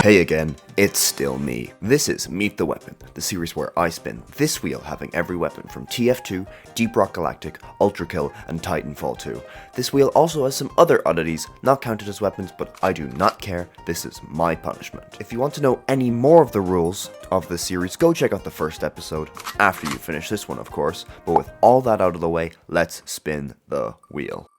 Hey again, it's still me. This is Meet the Weapon, the series where I spin this wheel having every weapon from TF2, Deep Rock Galactic, Ultra Kill, and Titanfall 2. This wheel also has some other oddities, not counted as weapons, but I do not care, this is my punishment. If you want to know any more of the rules of this series, go check out the first episode, after you finish this one of course, but with all that out of the way, let's spin the wheel.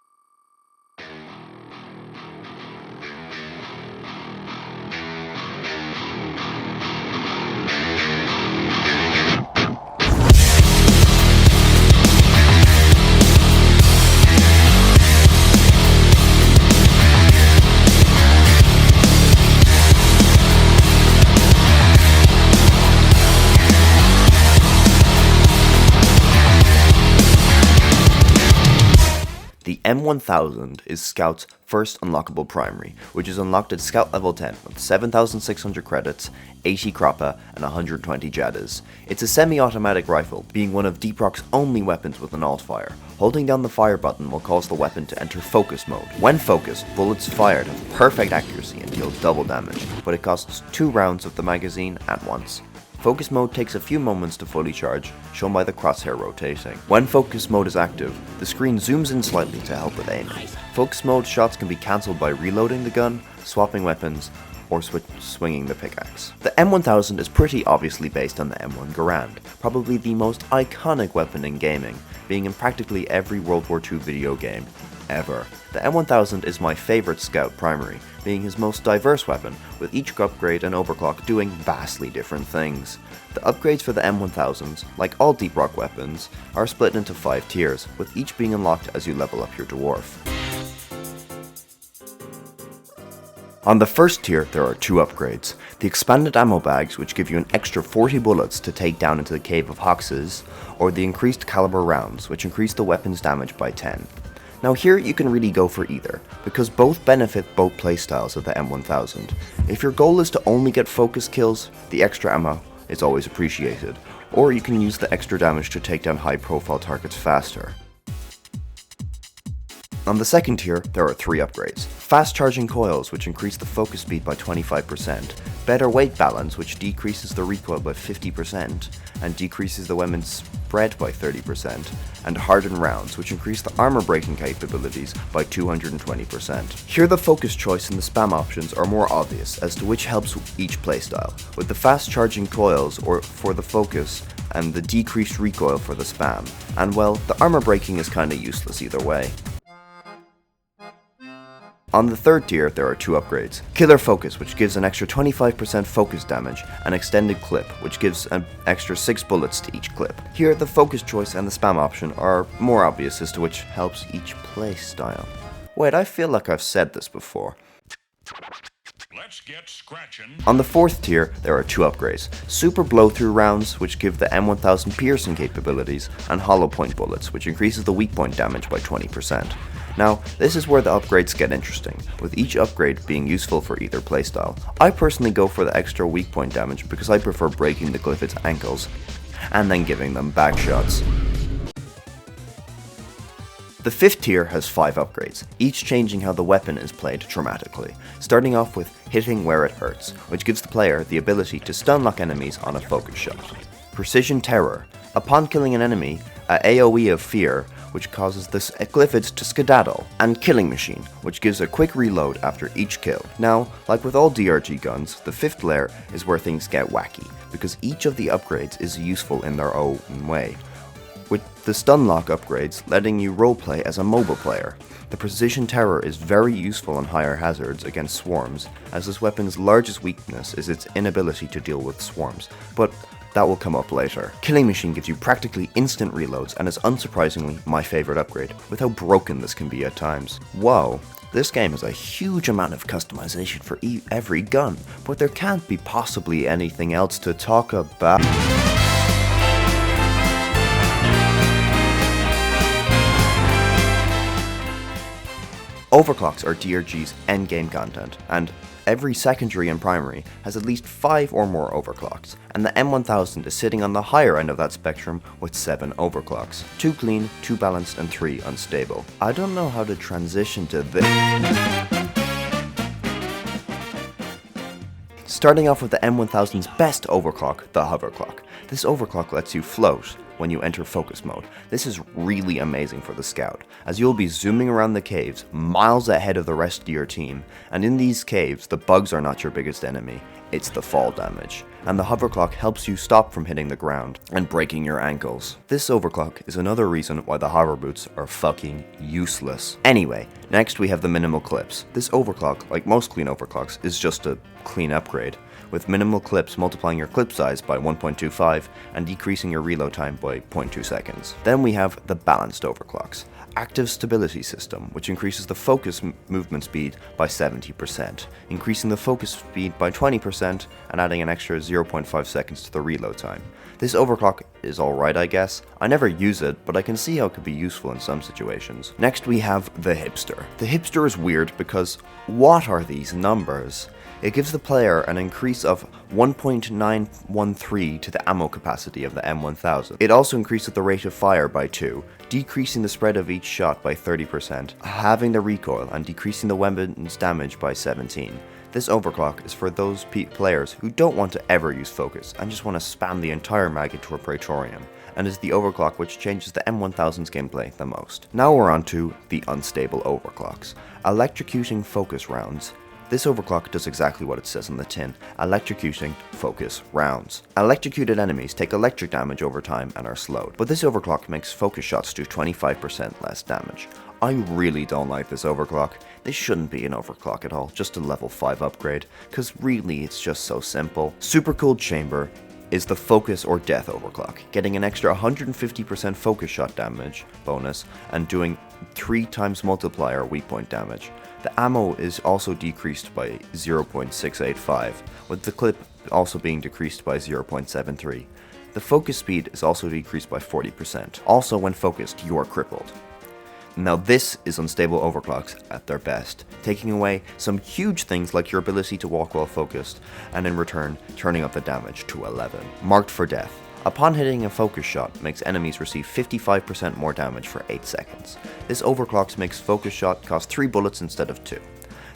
The M1000 is Scout's first unlockable primary, which is unlocked at Scout level 10 with 7,600 credits, 80 Croppa, and 120 Jadas. It's a semi-automatic rifle, being one of Deep Rock's only weapons with an alt-fire. Holding down the fire button will cause the weapon to enter focus mode. When focused, bullets fired have perfect accuracy and deal double damage, but it costs 2 rounds of the magazine at once. Focus mode takes a few moments to fully charge, shown by the crosshair rotating. When focus mode is active, the screen zooms in slightly to help with aiming. Focus mode shots can be cancelled by reloading the gun, swapping weapons, or swinging the pickaxe. The M1000 is pretty obviously based on the M1 Garand, probably the most iconic weapon in gaming, being in practically every World War II video game ever. The M1000 is my favourite Scout primary, being his most diverse weapon, with each upgrade and overclock doing vastly different things. The upgrades for the M1000s, like all Deep Rock weapons, are split into 5 tiers, with each being unlocked as you level up your dwarf. On the first tier, there are 2 upgrades. The expanded ammo bags, which give you an extra 40 bullets to take down into the Cave of Hoxes, or the increased caliber rounds, which increase the weapon's damage by 10. Now here you can really go for either, because both benefit both playstyles of the M1000. If your goal is to only get focus kills, the extra ammo is always appreciated, or you can use the extra damage to take down high profile targets faster. On the second tier, there are 3 upgrades. Fast charging coils, which increase the focus speed by 25%, better weight balance, which decreases the recoil by 50% and decreases the weapon's spread by 30%, and hardened rounds, which increase the armor breaking capabilities by 220%. Here the focus choice and the spam options are more obvious as to which helps each playstyle, with the fast charging coils for the focus and the decreased recoil for the spam, and well, the armor breaking is kinda useless either way. On the third tier, there are 2 upgrades. Killer Focus, which gives an extra 25% focus damage, and Extended Clip, which gives an extra 6 bullets to each clip. Here, the focus choice and the spam option are more obvious as to which helps each playstyle. Wait, I feel like I've said this before. Let's get scratching. On the 4th tier, there are 2 upgrades. Super Blow-Through rounds, which give the M1000 piercing capabilities, and Hollow Point bullets, which increases the weak point damage by 20%. Now, this is where the upgrades get interesting, with each upgrade being useful for either playstyle. I personally go for the extra weak point damage because I prefer breaking the Glyphid's ankles, and then giving them back shots. The 5th tier has 5 upgrades, each changing how the weapon is played dramatically, starting off with Hitting Where It Hurts, which gives the player the ability to stun lock enemies on a focus shot. Precision Terror. Upon killing an enemy, a AoE of Fear, which causes the Glyphids to skedaddle, and Killing Machine, which gives a quick reload after each kill. Now, like with all DRG guns, the 5th layer is where things get wacky, because each of the upgrades is useful in their own way, with the stun lock upgrades letting you roleplay as a mobile player. The Precision Terror is very useful on higher hazards against swarms, as this weapon's largest weakness is its inability to deal with swarms, but that will come up later. Killing Machine gives you practically instant reloads and is unsurprisingly my favourite upgrade, with how broken this can be at times. Whoa, this game has a huge amount of customization for every gun, but there can't be possibly anything else to talk about. Overclocks are DRG's endgame content, and every secondary and primary has at least 5 or more overclocks, and the M1000 is sitting on the higher end of that spectrum with 7 overclocks. 2 clean, 2 balanced, and 3 unstable. I don't know how to transition to this. Starting off with the M1000's best overclock, the hoverclock. This overclock lets you float when you enter focus mode. This is really amazing for the scout, as you'll be zooming around the caves miles ahead of the rest of your team, and in these caves the bugs are not your biggest enemy, it's the fall damage, and the hoverclock helps you stop from hitting the ground and breaking your ankles. This overclock is another reason why the hover boots are fucking useless. Anyway, next we have the minimal clips. This overclock, like most clean overclocks, is just a clean upgrade, with minimal clips multiplying your clip size by 1.25 and decreasing your reload time by 0.2 seconds. Then we have the balanced overclocks. Active stability system, which increases the focus movement speed by 70%, increasing the focus speed by 20% and adding an extra 0.5 seconds to the reload time. This overclock is alright, I guess. I never use it, but I can see how it could be useful in some situations. Next we have the hipster. The hipster is weird because what are these numbers? It gives the player an increase of 1.913 to the ammo capacity of the M1000. It also increases the rate of fire by 2, decreasing the spread of each shot by 30%, halving the recoil and decreasing the weapon's damage by 17. This overclock is for those players who don't want to ever use focus and just want to spam the entire mag into a Praetorium, and is the overclock which changes the M1000's gameplay the most. Now we're on to the unstable overclocks. Electrocuting focus rounds. This overclock does exactly what it says on the tin, electrocuting focus rounds. Electrocuted enemies take electric damage over time and are slowed, but this overclock makes focus shots do 25% less damage. I really don't like this overclock. This shouldn't be an overclock at all, just a level 5 upgrade, cause really it's just so simple. Supercooled chamber is the focus or death overclock, getting an extra 150% focus shot damage bonus and doing 3 times multiplier weak point damage. The ammo is also decreased by 0.685, with the clip also being decreased by 0.73. The focus speed is also decreased by 40%. Also, when focused, you are crippled. Now this is unstable overclocks at their best, taking away some huge things like your ability to walk while focused, and in return, turning up the damage to 11. Marked for death. Upon hitting a focus shot, makes enemies receive 55% more damage for 8 seconds. This overclocks makes focus shot cost 3 bullets instead of 2.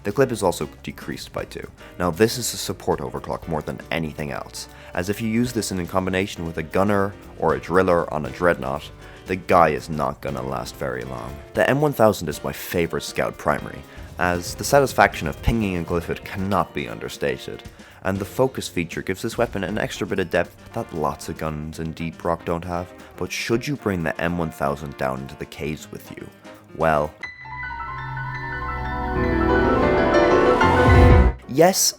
The clip is also decreased by 2. Now this is a support overclock more than anything else, as if you use this in combination with a gunner or a driller on a dreadnought, the guy is not gonna last very long. The M1000 is my favorite scout primary, as the satisfaction of pinging a glyphid cannot be understated, and the focus feature gives this weapon an extra bit of depth that lots of guns in Deep Rock don't have. But should you bring the M1000 down into the caves with you, well, yes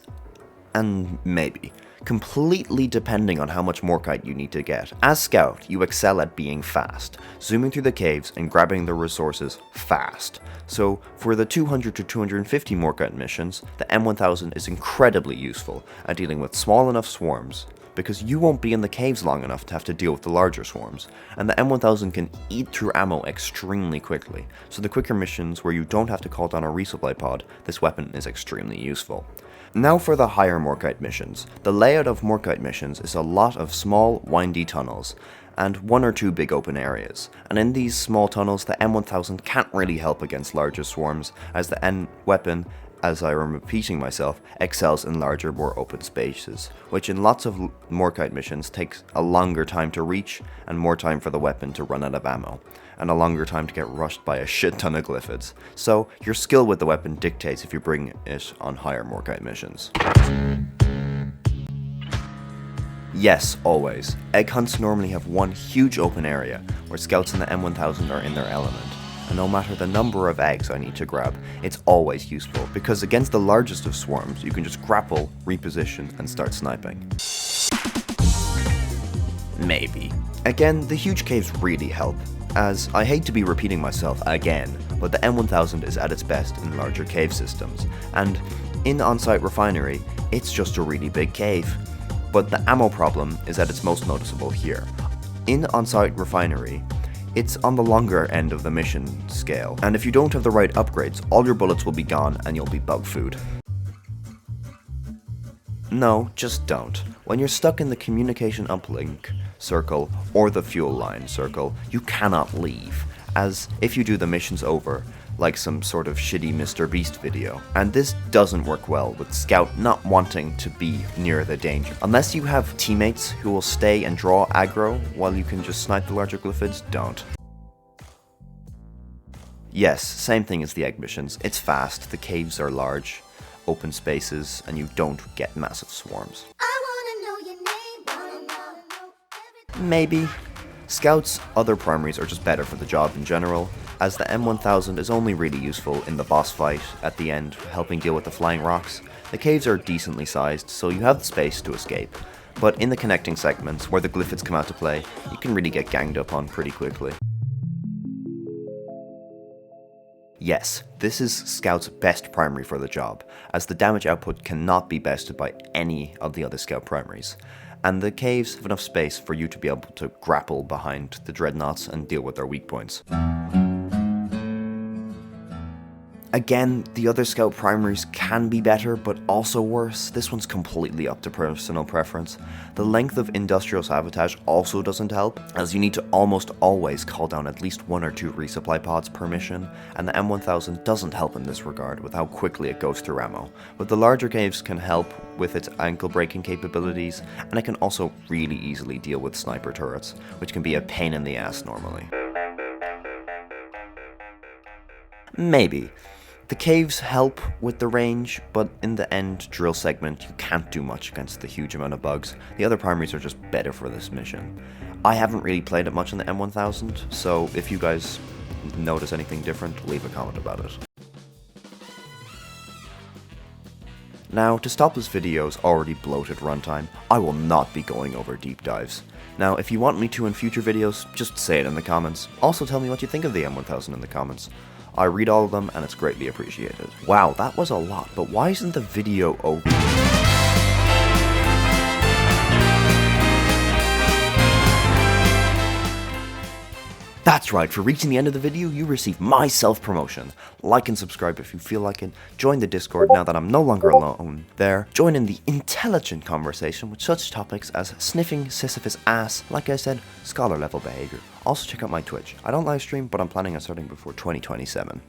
and maybe, completely depending on how much Morkite you need to get. As Scout, you excel at being fast, zooming through the caves and grabbing the resources fast. So for the 200 to 250 Morkite missions, the M1000 is incredibly useful at dealing with small enough swarms, because you won't be in the caves long enough to have to deal with the larger swarms, and the M1000 can eat through ammo extremely quickly, so the quicker missions where you don't have to call down a resupply pod, this weapon is extremely useful. Now for the higher Morkite missions. The layout of Morkite missions is a lot of small, windy tunnels, and 1 or 2 big open areas, and in these small tunnels the M1000 can't really help against larger swarms, as the weapon, as I am repeating myself, excels in larger, more open spaces, which in lots of Morkite missions takes a longer time to reach, and more time for the weapon to run out of ammo, and a longer time to get rushed by a shit ton of glyphids. So your skill with the weapon dictates if you bring it on higher Morkite missions. Yes, always. Egg hunts normally have one huge open area, where scouts in the M1000 are in their element. And no matter the number of eggs I need to grab, it's always useful, because against the largest of swarms, you can just grapple, reposition, and start sniping. Maybe. Again, the huge caves really help, as I hate to be repeating myself again, but the M1000 is at its best in larger cave systems, and in on-site refinery, it's just a really big cave. But the ammo problem is at its most noticeable here. In on-site refinery, it's on the longer end of the mission scale, and if you don't have the right upgrades, all your bullets will be gone and you'll be bug food. No, just don't. When you're stuck in the communication uplink circle or the fuel line circle, you cannot leave, as if you do, the mission's over, like some sort of shitty Mr. Beast video. And this doesn't work well with Scout not wanting to be near the danger. Unless you have teammates who will stay and draw aggro while you can just snipe the larger glyphids, don't. Yes, same thing as the egg missions. It's fast, the caves are large, open spaces, and you don't get massive swarms. Maybe. Scout's other primaries are just better for the job in general, as the M1000 is only really useful in the boss fight at the end, helping deal with the flying rocks. The caves are decently sized, so you have the space to escape, but in the connecting segments where the glyphids come out to play, you can really get ganged up on pretty quickly. Yes, this is Scout's best primary for the job, as the damage output cannot be bested by any of the other Scout primaries, and the caves have enough space for you to be able to grapple behind the dreadnoughts and deal with their weak points. Again, the other Scout primaries can be better, but also worse. This one's completely up to personal preference. The length of Industrial Sabotage also doesn't help, as you need to almost always call down at least 1 or 2 resupply pods per mission, and the M1000 doesn't help in this regard with how quickly it goes through ammo. But the larger caves can help with its ankle breaking capabilities, and it can also really easily deal with sniper turrets, which can be a pain in the ass normally. Maybe. The caves help with the range, but in the end drill segment you can't do much against the huge amount of bugs. The other primaries are just better for this mission. I haven't really played it much in the M1000, so if you guys notice anything different, leave a comment about it. Now, to stop this video's already bloated runtime, I will not be going over deep dives. Now, if you want me to in future videos, just say it in the comments. Also tell me what you think of the M1000 in the comments. I read all of them and it's greatly appreciated. Wow, that was a lot, but why isn't the video open? That's right, for reaching the end of the video, you receive my self-promotion. Like and subscribe if you feel like it. Join the Discord now that I'm no longer alone there. Join in the intelligent conversation with such topics as sniffing Sisyphus' ass, like I said, scholar level behavior. Also check out my Twitch. I don't live stream, but I'm planning on starting before 2027.